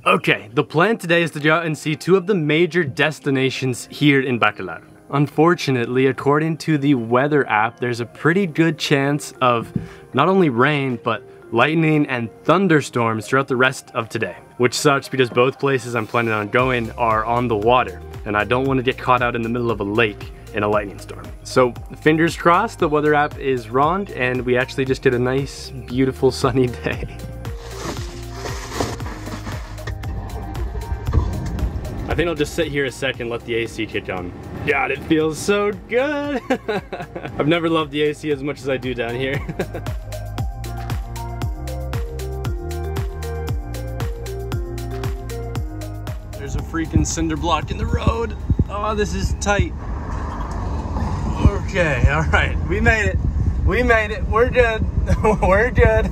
Okay, the plan today is to go out and see two of the major destinations here in Bacalar. Unfortunately, according to the weather app, there's a pretty good chance of not only rain, but lightning and thunderstorms throughout the rest of today. Which sucks because both places I'm planning on going are on the water, and I don't want to get caught out in the middle of a lake in a lightning storm. So fingers crossed the weather app is wrong and we actually just get a nice, beautiful sunny day. I think I'll just sit here a second, let the AC kick on. God, it feels so good. I've never loved the AC as much as I do down here. There's a freaking cinder block in the road. Oh, this is tight. Okay, all right, we made it. We made it, we're good. We're good.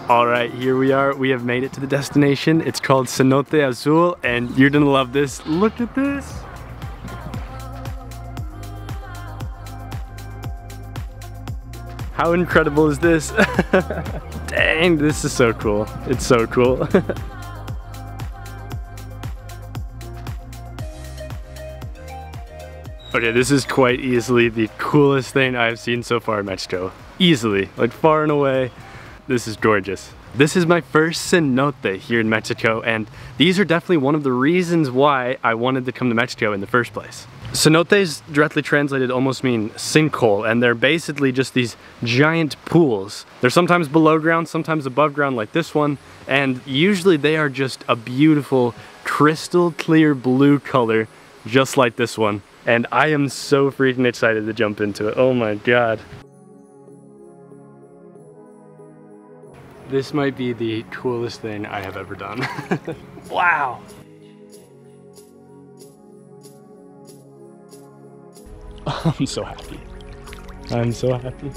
All right, here we are. We have made it to the destination. It's called Cenote Azul, and you're gonna love this. Look at this. How incredible is this? Dang, this is so cool. It's so cool. Okay, this is quite easily the coolest thing I've seen so far in Mexico. Easily, like far and away. This is gorgeous. This is my first cenote here in Mexico, and these are definitely one of the reasons why I wanted to come to Mexico in the first place. Cenotes, directly translated, almost mean sinkhole, and they're basically just these giant pools. They're sometimes below ground, sometimes above ground like this one, and usually they are just a beautiful crystal clear blue color, just like this one. And I am so freaking excited to jump into it. Oh my God. This might be the coolest thing I have ever done. Wow. I'm so happy. I'm so happy.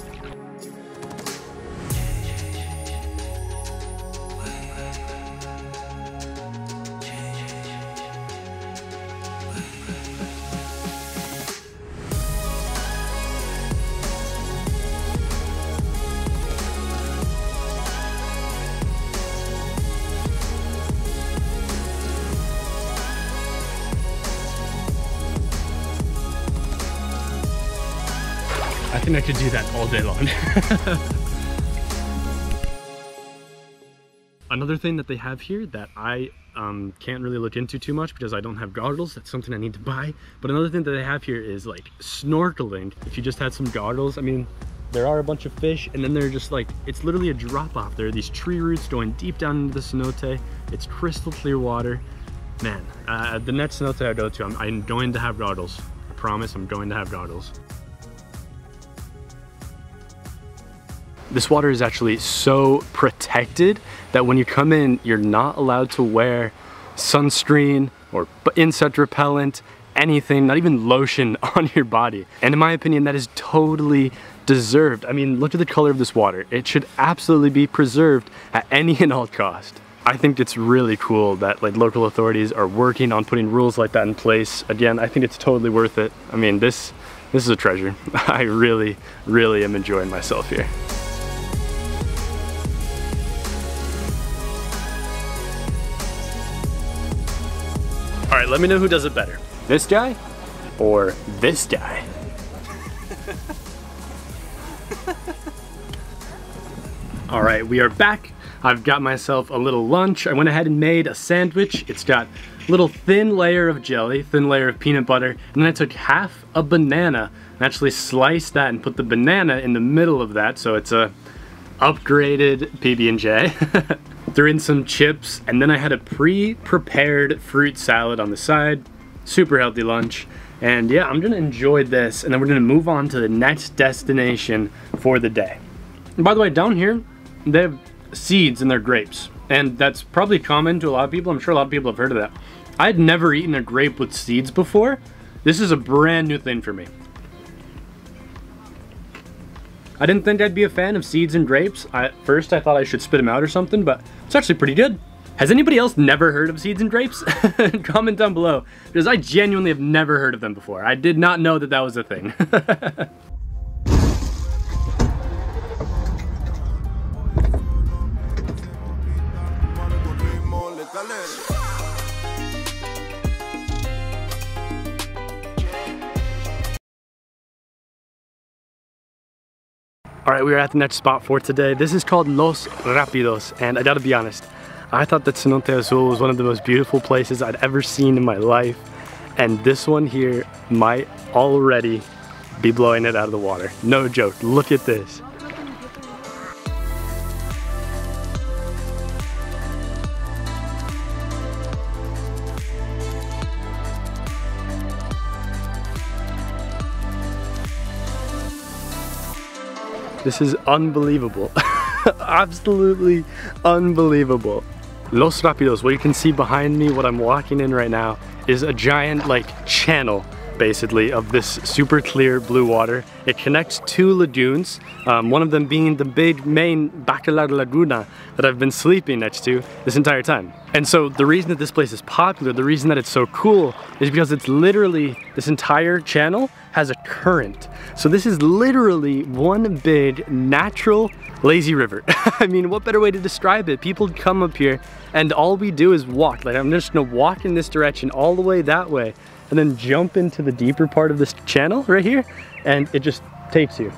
I think I could do that all day long. Another thing that they have here that I can't really look into too much because I don't have goggles. That's something I need to buy. But another thing that they have here is like snorkeling. If you just had some goggles, I mean, there are a bunch of fish, and then they're just like, it's literally a drop off. There are these tree roots going deep down into the cenote. It's crystal clear water. Man, the next cenote I go to, I'm going to have goggles. I promise I'm going to have goggles. This water is actually so protected that when you come in, you're not allowed to wear sunscreen or insect repellent, anything, not even lotion on your body. And in my opinion, that is totally deserved. I mean, look at the color of this water. It should absolutely be preserved at any and all cost. I think it's really cool that like local authorities are working on putting rules like that in place. Again, I think it's totally worth it. I mean, this is a treasure. I really, really am enjoying myself here. All right, let me know who does it better. This guy or this guy? All right, we are back. I've got myself a little lunch. I went ahead and made a sandwich. It's got a little thin layer of jelly, thin layer of peanut butter, and then I took half a banana and actually sliced that and put the banana in the middle of that, so it's a upgraded PB&J. Threw in some chips, and then I had a pre-prepared fruit salad on the side. Super healthy lunch. And yeah, I'm gonna enjoy this, and then we're gonna move on to the next destination for the day. And by the way, down here, they have seeds in their grapes. And that's probably common to a lot of people. I'm sure a lot of people have heard of that. I had never eaten a grape with seeds before. This is a brand new thing for me. I didn't think I'd be a fan of seeds and grapes. At first I thought I should spit them out or something, but it's actually pretty good. Has anybody else never heard of seeds and grapes? Comment down below, because I genuinely have never heard of them before. I did not know that that was a thing. All right, we are at the next spot for today. This is called Los Rapidos, and I gotta be honest, I thought that Cenote Azul was one of the most beautiful places I'd ever seen in my life, and this one here might already be blowing it out of the water. No joke, look at this. This is unbelievable. Absolutely unbelievable. Los Rapidos, what you can see behind me, what I'm walking in right now, is a giant like channel basically of this super clear blue water. It connects two lagoons, one of them being the big main Bacalar Laguna that I've been sleeping next to this entire time. And so the reason that this place is popular, the reason that it's so cool, is because it's literally, this entire channel has a current. So this is literally one big natural lazy river. I mean, what better way to describe it? People come up here and all we do is walk. Like, I'm just gonna walk in this direction all the way that way and then jump into the deeper part of this channel right here, and it just takes you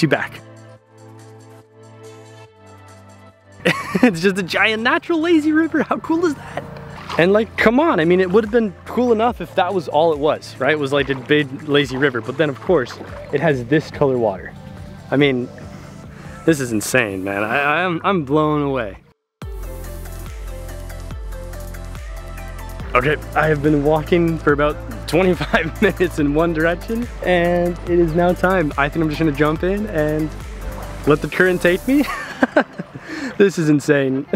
back. It's just a giant natural lazy river. How cool is that? And like, come on, I mean, it would have been cool enough if that was all it was, right? It was like a big lazy river, but then of course, it has this color water. I mean, this is insane, man. I'm blown away. Okay, I have been walking for about 25 minutes in one direction, and it is now time. I think I'm just gonna jump in and let the current take me. This is insane.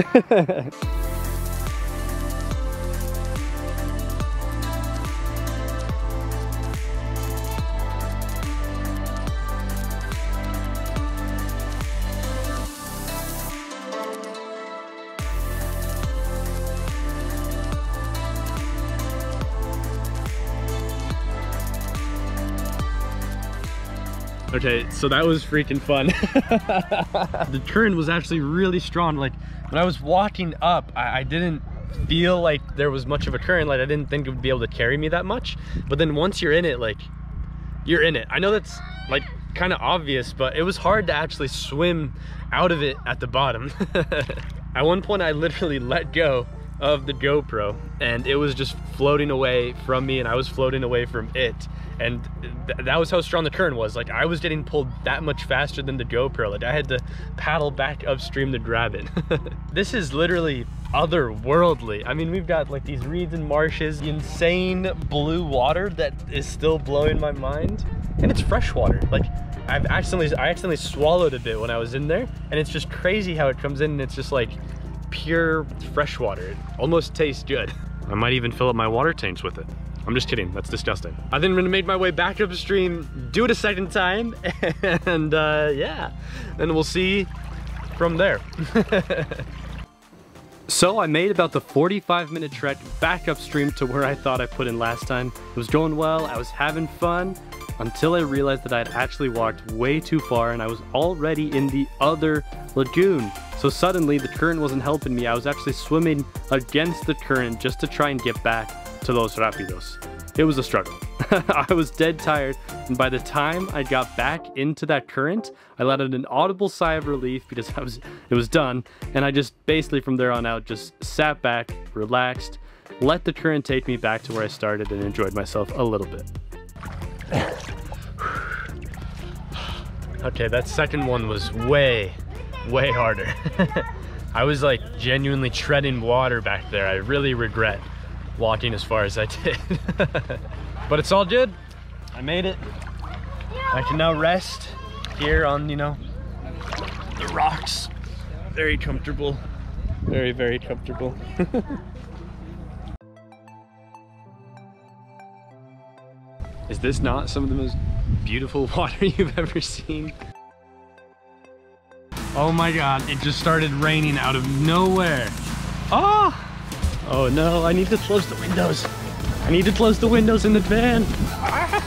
Okay, so that was freaking fun. The current was actually really strong. Like, when I was walking up, I didn't feel like there was much of a current. Like, I didn't think it would be able to carry me that much. But then once you're in it, like, you're in it. I know that's like kind of obvious, but it was hard to actually swim out of it at the bottom. At one point, I literally let go of the GoPro and it was just floating away from me and I was floating away from it. And that was how strong the current was. Like, I was getting pulled that much faster than the GoPro. Like, I had to paddle back upstream to grab it. This is literally otherworldly. I mean, we've got like these reeds and marshes, the insane blue water that is still blowing my mind. And it's fresh water. Like, I accidentally swallowed a bit when I was in there, and it's just crazy how it comes in and it's just like pure fresh water. It almost tastes good. I might even fill up my water tanks with it. I'm just kidding, that's disgusting. I then made my way back upstream, do it a second time, and yeah, and we'll see from there. So I made about the 45-minute trek back upstream to where I thought I put in last time. It was going well, I was having fun, until I realized that I'd actually walked way too far and I was already in the other lagoon. So suddenly the current wasn't helping me. I was actually swimming against the current just to try and get back to Los Rapidos. It was a struggle. I was dead tired, and by the time I got back into that current, I let out an audible sigh of relief because it was done, and I just basically from there on out just sat back, relaxed, let the current take me back to where I started and enjoyed myself a little bit. Okay, that second one was way harder. I was like genuinely treading water back there. I really regret walking as far as I did. But it's all good. I made it. I can now rest here on, you know, the rocks. Very comfortable. Very comfortable. Is this not some of the most beautiful water you've ever seen? Oh my god, it just started raining out of nowhere. Oh! Oh no, I need to close the windows. I need to close the windows in the van. Ah.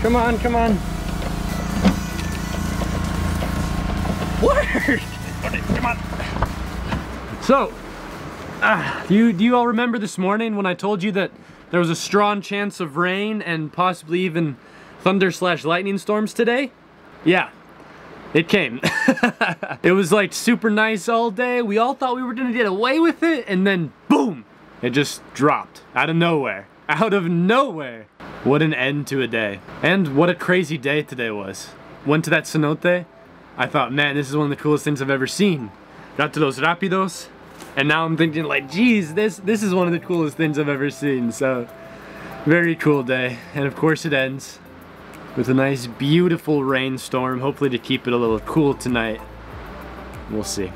Come on, come on. Word! Okay, come on. So, do you all remember this morning when I told you that there was a strong chance of rain and possibly even thunder/lightning storms today? Yeah, it came. It was like super nice all day. We all thought we were gonna get away with it, and then boom, it just dropped out of nowhere. Out of nowhere. What an end to a day. And what a crazy day today was. Went to that cenote. I thought, man, this is one of the coolest things I've ever seen. Got to those Rapidos, and now I'm thinking like, geez, this is one of the coolest things I've ever seen. So, very cool day. And of course it ends with a nice, beautiful rainstorm, hopefully to keep it a little cool tonight. We'll see.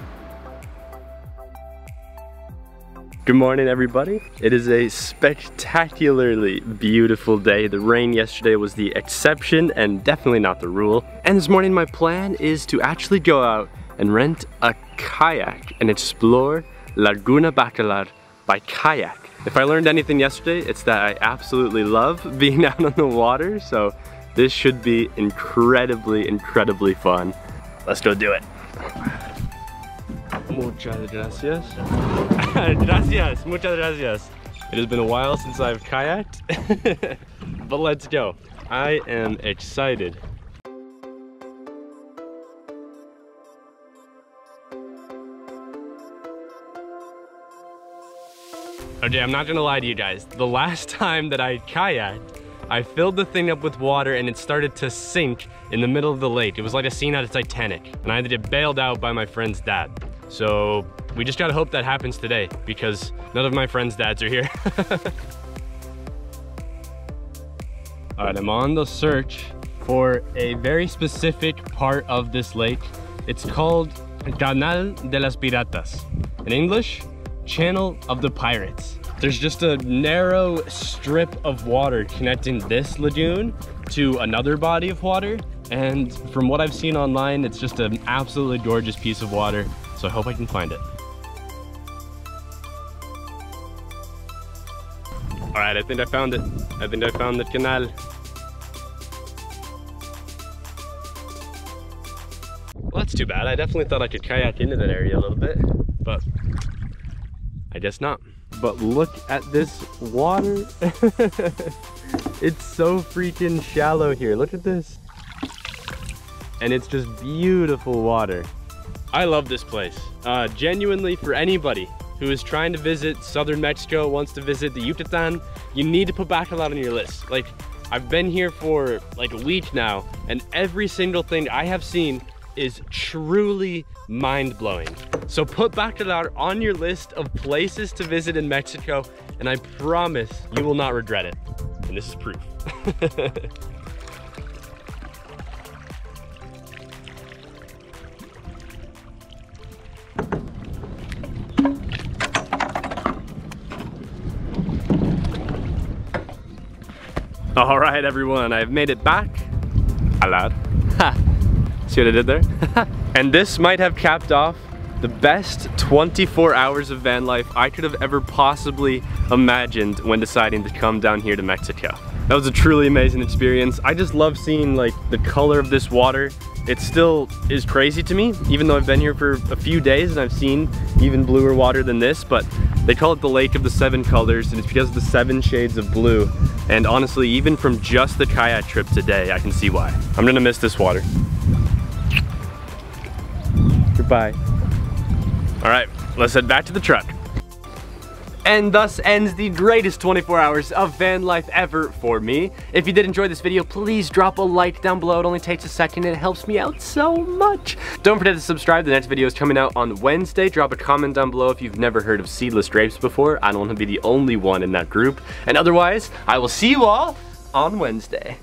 Good morning, everybody. It is a spectacularly beautiful day. The rain yesterday was the exception and definitely not the rule. And this morning my plan is to actually go out and rent a kayak and explore Laguna Bacalar by kayak. If I learned anything yesterday, it's that I absolutely love being out on the water, so this should be incredibly, incredibly fun. Let's go do it. Muchas gracias. Gracias, muchas gracias. It has been a while since I've kayaked, but let's go. I am excited. Okay, I'm not gonna lie to you guys. The last time that I kayaked, I filled the thing up with water and it started to sink in the middle of the lake. It was like a scene out of Titanic, and I had to get bailed out by my friend's dad. So we just gotta hope that happens today because none of my friends' dads are here. All right, I'm on the search for a very specific part of this lake. It's called Canal de las Piratas. In English, Channel of the Pirates. There's just a narrow strip of water connecting this lagoon to another body of water. And from what I've seen online, it's just an absolutely gorgeous piece of water. So I hope I can find it. All right, I think I found it. I think I found the canal. Well, that's too bad. I definitely thought I could kayak into that area a little bit, but I guess not. But look at this water. It's so freaking shallow here. Look at this. And it's just beautiful water. I love this place. Genuinely, for anybody who is trying to visit southern Mexico, wants to visit the Yucatan, you need to put Bacalar on your list. Like, I've been here for like a week now, and every single thing I have seen is truly mind-blowing. So put Bacalar on your list of places to visit in Mexico, and I promise you will not regret it. And this is proof. All right, everyone, I've made it back. Alad. Ha. See what I did there? And this might have capped off the best 24 hours of van life I could have ever possibly imagined when deciding to come down here to Mexico. That was a truly amazing experience. I just love seeing like the color of this water. It still is crazy to me, even though I've been here for a few days and I've seen even bluer water than this, but they call it the Lake of the Seven Colors, and it's because of the 7 shades of blue. And honestly, even from just the kayak trip today, I can see why. I'm gonna miss this water. Goodbye. All right, let's head back to the truck. And thus ends the greatest 24 hours of van life ever for me. If you did enjoy this video, please drop a like down below. It only takes a second and it helps me out so much. Don't forget to subscribe. The next video is coming out on Wednesday. Drop a comment down below if you've never heard of seedless grapes before. I don't want to be the only one in that group. And otherwise, I will see you all on Wednesday.